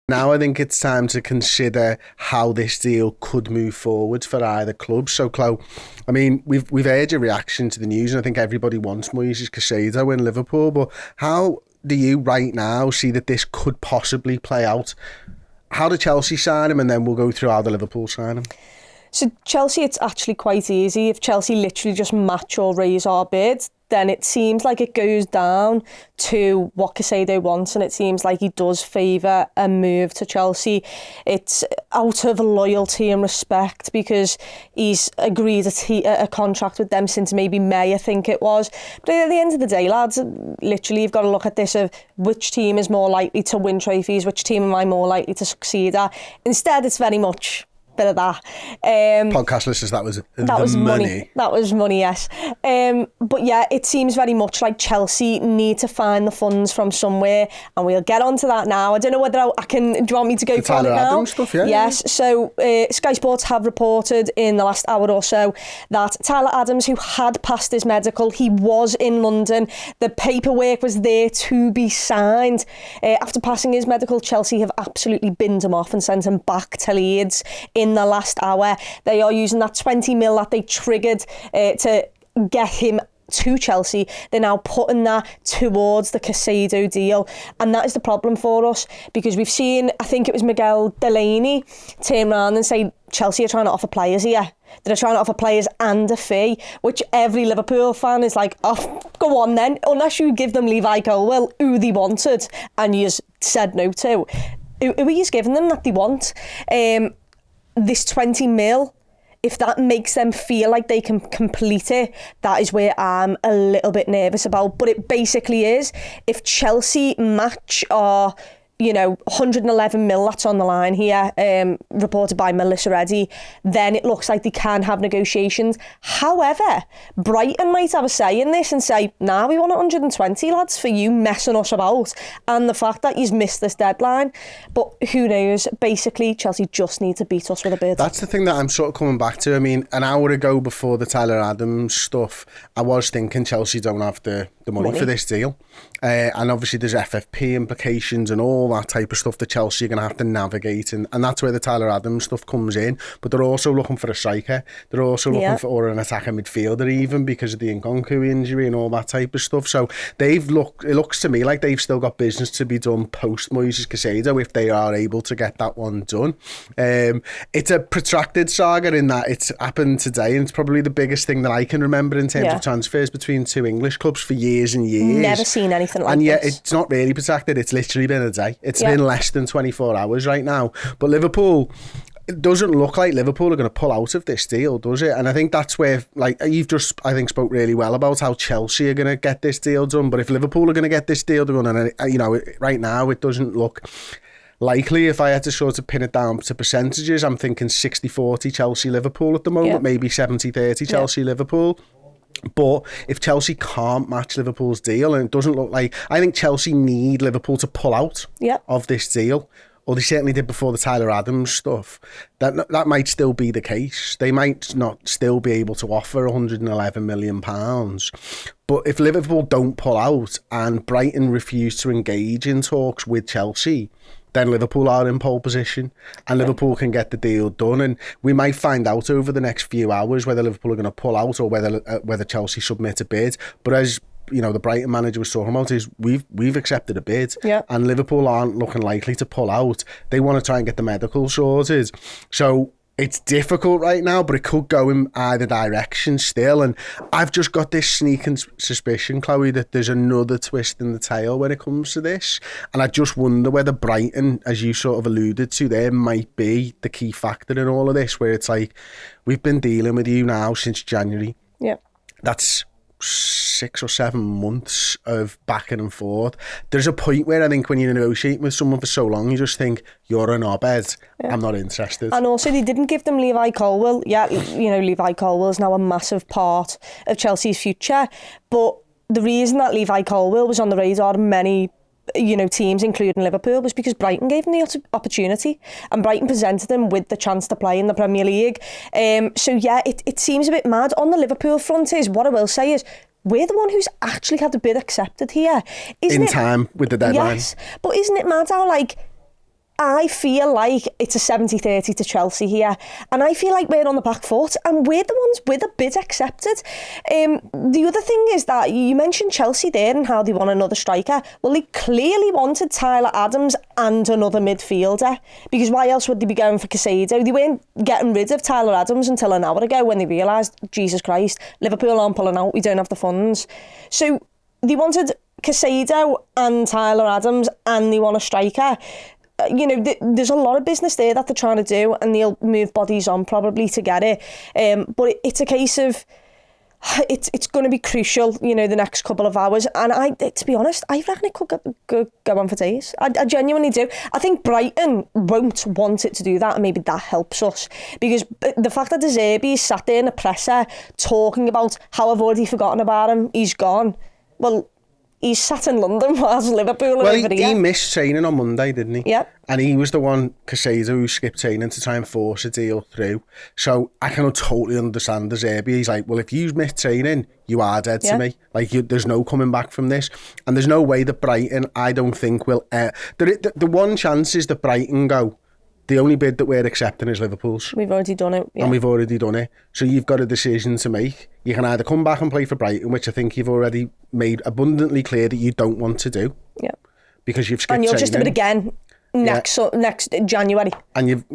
Now I think it's time to consider how this deal could move forward for either club. So, Chloe, I mean, we've heard your reaction to the news, and I think everybody wants Moises Caicedo in Liverpool. But how do you right now see that this could possibly play out? How do Chelsea sign him, and then we'll go through how the Liverpool sign him? So Chelsea, it's actually quite easy. If Chelsea literally just match or raise our bid, then it seems like it goes down to what Caicedo wants, and it seems like he does favour a move to Chelsea. It's out of loyalty and respect because he's agreed a contract with them since maybe May, I think it was. But at the end of the day, lads, literally you've got to look at this of which team is more likely to win trophies, which team am I more likely to succeed at. Instead, it's very much bit of that. Podcast listeners, that was money. That was money, yes. But yeah, it seems very much like Chelsea need to find the funds from somewhere, and we'll get onto that now. I don't know whether I can. Do you want me to go for it now? Adams stuff, yeah. Yes. So Sky Sports have reported in the last hour or so that Tyler Adams, who had passed his medical, he was in London. The paperwork was there to be signed. After passing his medical, Chelsea have absolutely binned him off and sent him back to Leeds in the last hour. They are using that 20 mil that they triggered to get him to Chelsea. They're now putting that towards the Caicedo deal, and that is the problem for us, because we've seen, I think it was Miguel Delaney turn around and say Chelsea are trying to offer players here. They're trying to offer players and a fee, which every Liverpool fan is like, oh, go on then, unless you give them Levi Colwill, who they wanted and you said no to. Who are you giving them that they want? This 20 mil, if that makes them feel like they can complete it, that is where I'm a little bit nervous about. But it basically is, if Chelsea match our 111 mil that's on the line here, reported by Melissa Reddy, then it looks like they can have negotiations. However, Brighton might have a say in this and say, nah, we want 120, lads, for you messing us about, and the fact that you've missed this deadline. But who knows? Basically, Chelsea just need to beat us with a bid. That's the thing that I'm sort of coming back to. I mean, an hour ago before the Tyler Adams stuff, I was thinking Chelsea don't have the money for this deal. And obviously there's FFP implications and all that type of stuff that Chelsea are going to have to navigate, and that's where the Tyler Adams stuff comes in. But they're also looking for a striker. They're also looking for an attacking midfielder, even because of the Nkunku injury and all that type of stuff. So it looks to me like they've still got business to be done post Moises Caicedo if they are able to get that one done. It's a protracted saga in that it's happened today, and it's probably the biggest thing that I can remember in terms of transfers between two English clubs for years and years. Never seen anything like this. And yet it's not really protracted, it's literally been a day. It's been less than 24 hours right now. But Liverpool, it doesn't look like Liverpool are going to pull out of this deal, does it? And I think that's where, like, you've just, I think, spoke really well about how Chelsea are going to get this deal done. But if Liverpool are going to get this deal done, and right now it doesn't look likely. If I had to sort of pin it down to percentages, I'm thinking 60-40 Chelsea-Liverpool at the moment, maybe 70-30 Chelsea-Liverpool. But if Chelsea can't match Liverpool's deal, and it doesn't look like, I think Chelsea need Liverpool to pull out of this deal, or they certainly did before the Tyler Adams stuff, that might still be the case. They might not still be able to offer £111 million. But if Liverpool don't pull out and Brighton refuse to engage in talks with Chelsea, then Liverpool are in pole position and Liverpool can get the deal done. And we might find out over the next few hours whether Liverpool are going to pull out or whether Chelsea submit a bid. But as the Brighton manager was talking about, is we've accepted a bid, and Liverpool aren't looking likely to pull out. They want to try and get the medical sorted. So it's difficult right now, but it could go in either direction still. And I've just got this sneaking suspicion, Chloe, that there's another twist in the tail when it comes to this. And I just wonder whether Brighton, as you sort of alluded to there, might be the key factor in all of this, where it's like, we've been dealing with you now since January. Yeah. That's 6 or 7 months of back and forth. There's a point where I think when you're negotiating with someone for so long, you just think, you're an knobhead, I'm not interested. And also they didn't give them Levi Colwill. Levi Colwill is now a massive part of Chelsea's future, but the reason that Levi Colwill was on the radar of many teams, including Liverpool, was because Brighton gave them the opportunity, and Brighton presented them with the chance to play in the Premier League. It seems a bit mad. On the Liverpool front, is what I will say is, we're the one who's actually had the bid accepted here. In time with the deadline. Yes, but isn't it mad how, I feel like it's a 70-30 to Chelsea here, and I feel like we're on the back foot, and we're the ones with a bid accepted. The other thing is that you mentioned Chelsea there and how they want another striker. Well, they clearly wanted Tyler Adams and another midfielder, because why else would they be going for Caicedo? They weren't getting rid of Tyler Adams until an hour ago when they realised, Jesus Christ, Liverpool aren't pulling out, we don't have the funds. So they wanted Caicedo and Tyler Adams, and they want a striker. You know, there's a lot of business there that they're trying to do, and they'll move bodies on probably to get it. But it's a case of it's going to be crucial, you know, the next couple of hours. And to be honest, I reckon it could go on for days. I genuinely do. I think Brighton won't want it to do that, and maybe that helps us, because the fact that De Zerbi sat there in a presser talking about how I've already forgotten about him, he's gone. Well, he's sat in London whilst Liverpool are over here. He missed training on Monday, didn't he? Yeah. And he was the one, Caicedo, who skipped training to try and force a deal through. So I can totally understand De Zerbi. He's like, well, if you missed training, you are dead to me. Like, there's no coming back from this. And there's no way that Brighton, I don't think, will... The one chance is that Brighton go, the only bid that we're accepting is Liverpool's. We've already done it. Yeah. And we've already done it. So you've got a decision to make. You can either come back and play for Brighton, which I think you've already made abundantly clear that you don't want to do. Yeah. Because you've skipped and you'll training. just do it again next January. And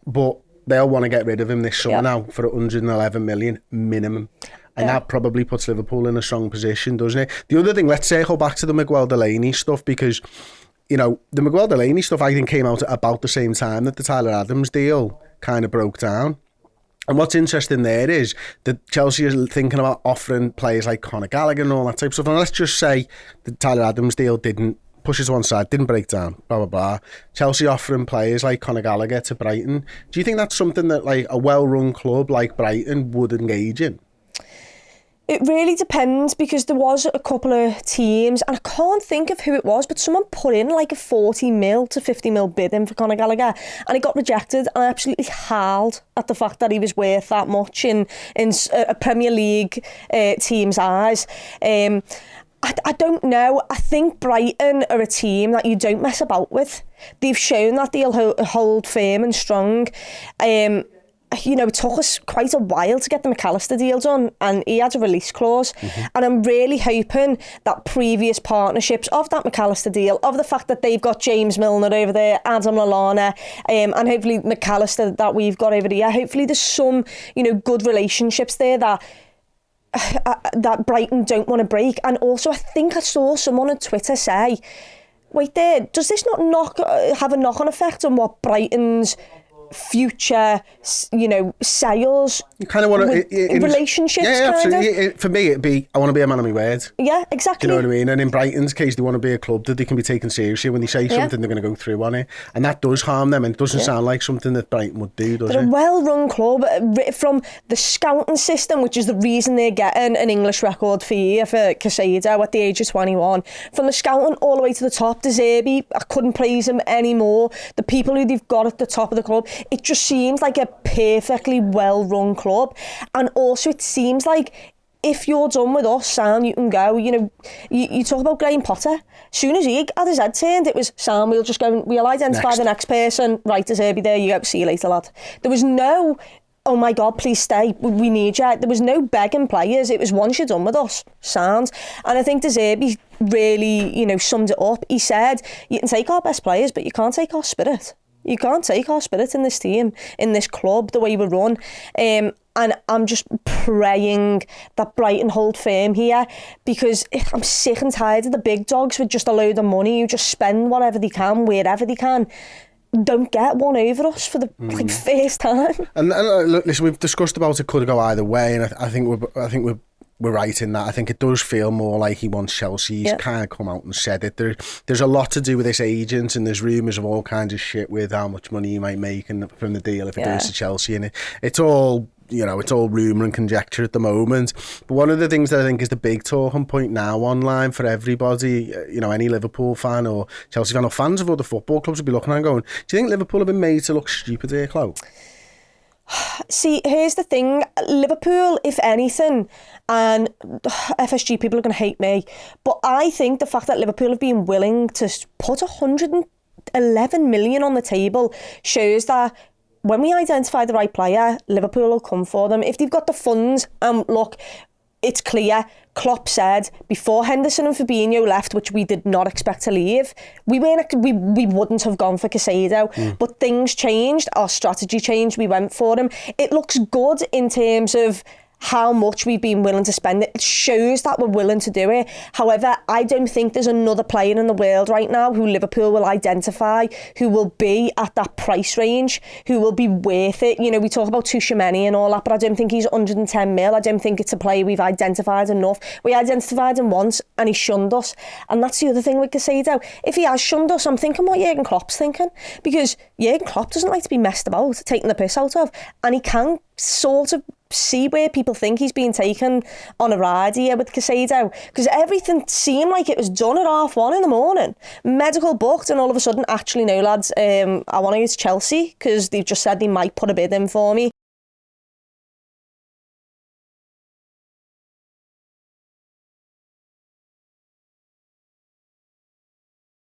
but they'll want to get rid of him this summer now for 111 million minimum. And that probably puts Liverpool in a strong position, doesn't it? The other thing, let's circle back to the Miguel Delaney stuff, because... You know, the Miguel Delaney stuff, I think, came out at about the same time that the Tyler Adams deal kind of broke down. And what's interesting there is that Chelsea is thinking about offering players like Conor Gallagher and all that type of stuff. And let's just say the Tyler Adams deal didn't push it to one side, didn't break down, blah, blah, blah. Chelsea offering players like Conor Gallagher to Brighton. Do you think that's something that, like, a well-run club like Brighton would engage in? It really depends, because there was a couple of teams, and I can't think of who it was, but someone put in like a 40 mil to 50 mil bid in for Conor Gallagher, and it got rejected, and I absolutely howled at the fact that he was worth that much in a Premier League team's eyes. I don't know. I think Brighton are a team that you don't mess about with. They've shown that they'll hold firm and strong. You know, it took us quite a while to get the McAllister deal done, and he had a release clause. And I'm really hoping that previous partnerships of that McAllister deal, of the fact that they've got James Milner over there, Adam Lallana, and hopefully McAllister that we've got over here, hopefully there's some, you know, good relationships there that Brighton don't want to break. And also, I think I saw someone on Twitter say, wait there, does this not have a knock-on effect on what Brighton's future, you know, sales, you kind of want to relationships? Yeah, absolutely. For me, it'd be, I want to be a man of my word. Yeah, exactly. Do you know what I mean? And in Brighton's case, they want to be a club that they can be taken seriously. When they say something, they're going to go through on it, and that does harm them, and it doesn't sound like something that Brighton would do, does it? They're a well-run club, from the scouting system, which is the reason they're getting an English record for year for Caicedo at the age of 21. From the scouting all the way to the top, De Zerbi, I couldn't praise him anymore. The people who they've got at the top of the club, it just seems like a perfectly well-run club. And also it seems like if you're done with us, Sam, you can go. You know, you talk about Graham Potter. As soon as he had his head turned, it was, Sam, we'll just go, we'll identify the next person. Right, De Zerbi, there you go, see you later, lad. There was no, oh my God, please stay, we need you. There was no begging players. It was, once you're done with us, sound. And I think De Zerbi really, you know, summed it up. He said, you can take our best players, but you can't take our spirit. You can't take our spirit in this team, in this club, the way we run. And I'm just praying that Brighton hold firm here, because I'm sick and tired of the big dogs with just a load of money who just spend whatever they can, wherever they can. Don't get one over us for the first time. And look, listen, we've discussed about it could go either way, and I think we're right in that. I think it does feel more like he wants Chelsea. He's kind of come out and said it. There's a lot to do with this agent, and there's rumours of all kinds of shit with how much money he might make from the deal if it goes to Chelsea. And it's all, you know, it's all rumour and conjecture at the moment. But one of the things that I think is the big talking point now online for everybody, you know, any Liverpool fan or Chelsea fan or fans of other football clubs will be looking and going, do you think Liverpool have been made to look stupid here, Chloe? See, here's the thing. Liverpool, if anything, and FSG people are going to hate me, but I think the fact that Liverpool have been willing to put 100 11 million on the table shows that when we identify the right player, Liverpool will come for them. If they've got the funds, look, it's clear, Klopp said before Henderson and Fabinho left, which we did not expect to leave, we wouldn't have gone for Caicedo. But things changed, our strategy changed, we went for him. It looks good in terms of how much we've been willing to spend. It shows that we're willing to do it. However, I don't think there's another player in the world right now who Liverpool will identify, who will be at that price range, who will be worth it. You know, we talk about Tchouaméni and all that, but I don't think he's 110 mil. I don't think it's a player we've identified enough. We identified him once and he shunned us. And that's the other thing with Caicedo. If he has shunned us, I'm thinking what Jurgen Klopp's thinking. Because Jurgen Klopp doesn't like to be messed about, taking the piss out of. And he can sort of see where people think he's being taken on a ride here with Caicedo, because everything seemed like it was done at 1:30 in the morning, medical booked, and all of a sudden, actually no lads, I want to use Chelsea because they've just said they might put a bid in for me.